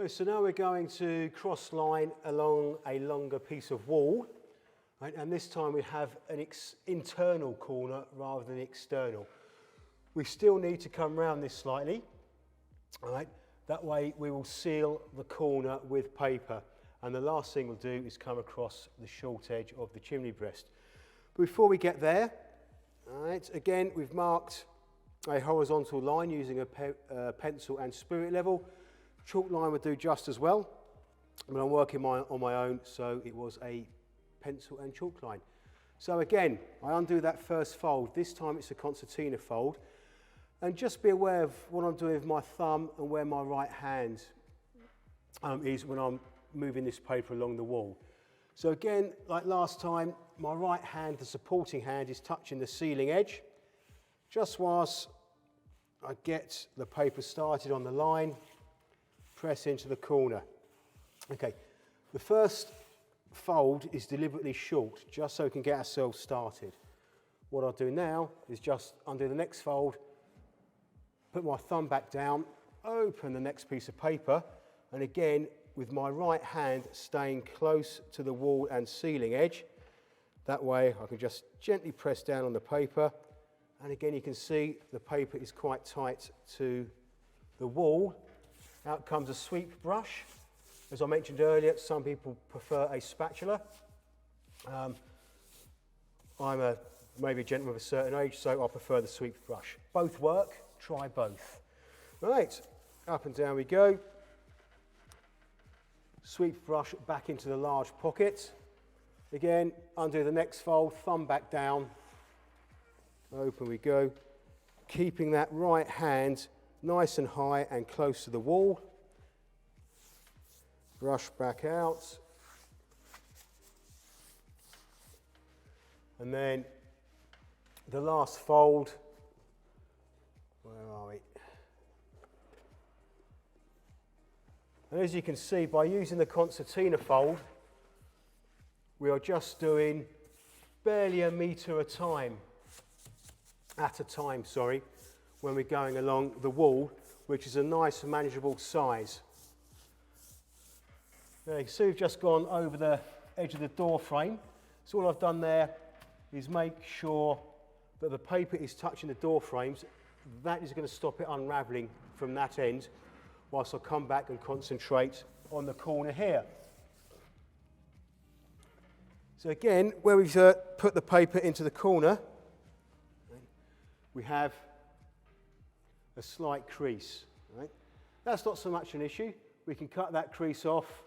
So now we're going to cross line along a longer piece of wall, right? And this time we have an internal corner rather than external. We still need to come round this slightly, all right? That way we will seal the corner with paper, and the last thing we'll do is come across the short edge of the chimney breast. But before we get there, all right, again we've marked a horizontal line using a pencil and spirit level. Chalk line would do just as well, but I'm working on my own, so it was a pencil and chalk line. So again, I undo that first fold. This time it's a concertina fold, and just be aware of what I'm doing with my thumb and where my right hand is when I'm moving this paper along the wall. So again, like last time, my right hand, the supporting hand, is touching the sealing edge. Just whilst I get the paper started on the line, press into the corner. Okay, the first fold is deliberately short, just so we can get ourselves started. What I'll do now is just undo the next fold, put my thumb back down, open the next piece of paper, and again, with my right hand staying close to the wall and sealing edge. That way I can just gently press down on the paper, and again you can see the paper is quite tight to the wall. Out comes a sweep brush. As I mentioned earlier, some people prefer a spatula. I'm maybe a gentleman of a certain age, so I prefer the sweep brush. Both work, try both. Right, up and down we go. Sweep brush back into the large pocket. Again, undo the next fold, thumb back down. Open we go. Keeping that right hand nice and high and close to the wall. Brush back out. And then the last fold, where are we? And as you can see, by using the concertina fold, we are just doing barely a metre at a time, when we're going along the wall, which is a nice manageable size. Now you can see we've just gone over the edge of the door frame. So all I've done there is make sure that the paper is touching the door frames. That is going to stop it unravelling from that end, whilst I'll come back and concentrate on the corner here. So again, where we've put the paper into the corner, we have a slight crease. Right? That's not so much an issue. We can cut that crease off,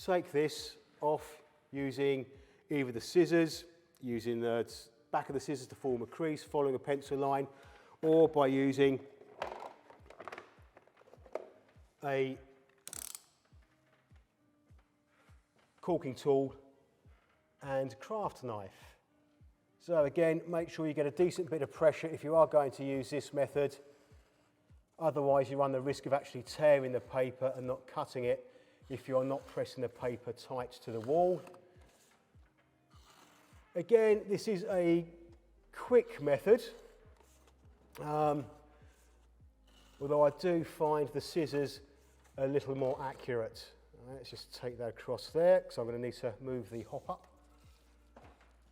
take this off using either the scissors, using the back of the scissors to form a crease, following a pencil line, or by using a caulking tool and craft knife. So again, make sure you get a decent bit of pressure if you are going to use this method. Otherwise, you run the risk of actually tearing the paper and not cutting it if you're not pressing the paper tight to the wall. Again, this is a quick method, although I do find the scissors a little more accurate. Let's just take that across there, because I'm going to need to move the hop up.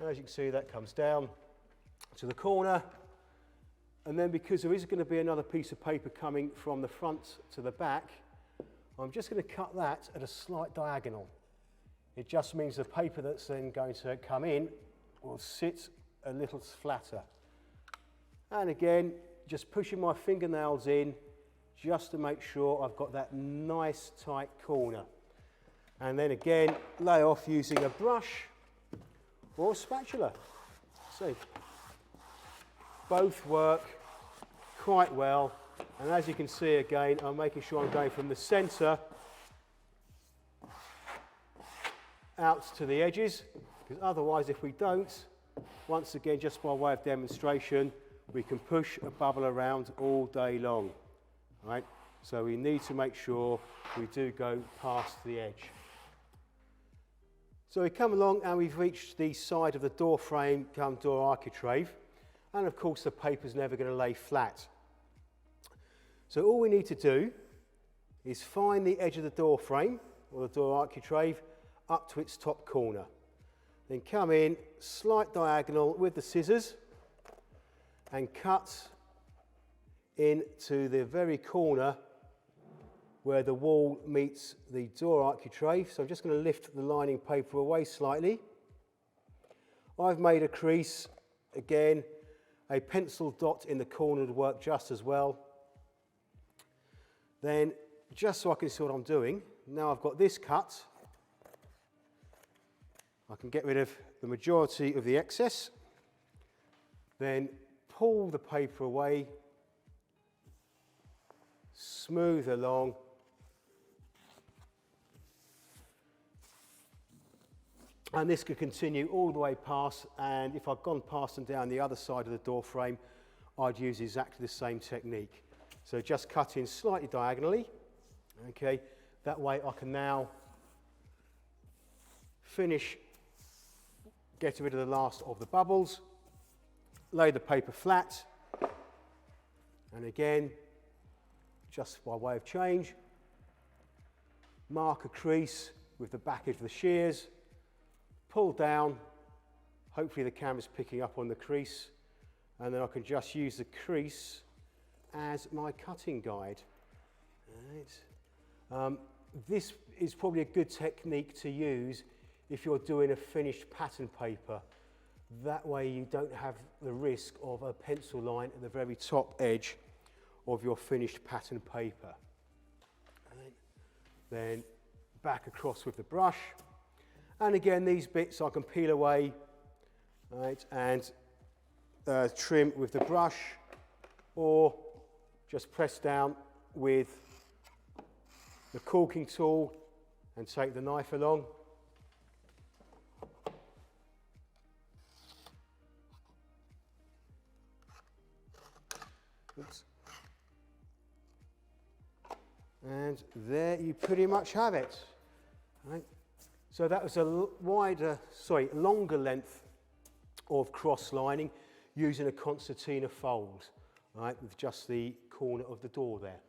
As you can see, that comes down to the corner, and then because there is going to be another piece of paper coming from the front to the back, I'm just going to cut that at a slight diagonal. It just means the paper that's then going to come in will sit a little flatter. And again, just pushing my fingernails in just to make sure I've got that nice tight corner. And then again, lay off using a brush or a spatula. See, both work quite well, and as you can see again, I'm making sure I'm going from the centre out to the edges, because otherwise if we don't, once again just by way of demonstration, we can push a bubble around all day long. Right? So we need to make sure we do go past the edge. So we come along and we've reached the side of the door frame come door architrave, and of course the paper's never going to lay flat. So all we need to do is find the edge of the door frame or the door architrave up to its top corner. Then come in, slight diagonal with the scissors and cut into the very corner where the wall meets the door architrave. So I'm just going to lift the lining paper away slightly. I've made a crease, again, a pencil dot in the corner would work just as well. Then, just so I can see what I'm doing, now I've got this cut, I can get rid of the majority of the excess, then pull the paper away, smooth along, and this could continue all the way past, and if I'd gone past and down the other side of the door frame, I'd use exactly the same technique. So just cut in slightly diagonally, okay, that way I can now finish getting rid of the last of the bubbles, lay the paper flat, and again, just by way of change, mark a crease with the back edge of the shears, pull down, hopefully the camera's picking up on the crease, and then I can just use the crease as my cutting guide. Right. This is probably a good technique to use if you're doing a finished pattern paper. That way you don't have the risk of a pencil line at the very top edge of your finished pattern paper. Right. Then back across with the brush. And again, these bits I can peel away, right, and trim with the brush, or just press down with the caulking tool and take the knife along. Oops. And there you pretty much have it. Right. So that was a longer length of cross lining using a concertina fold, right, with just the corner of the door there.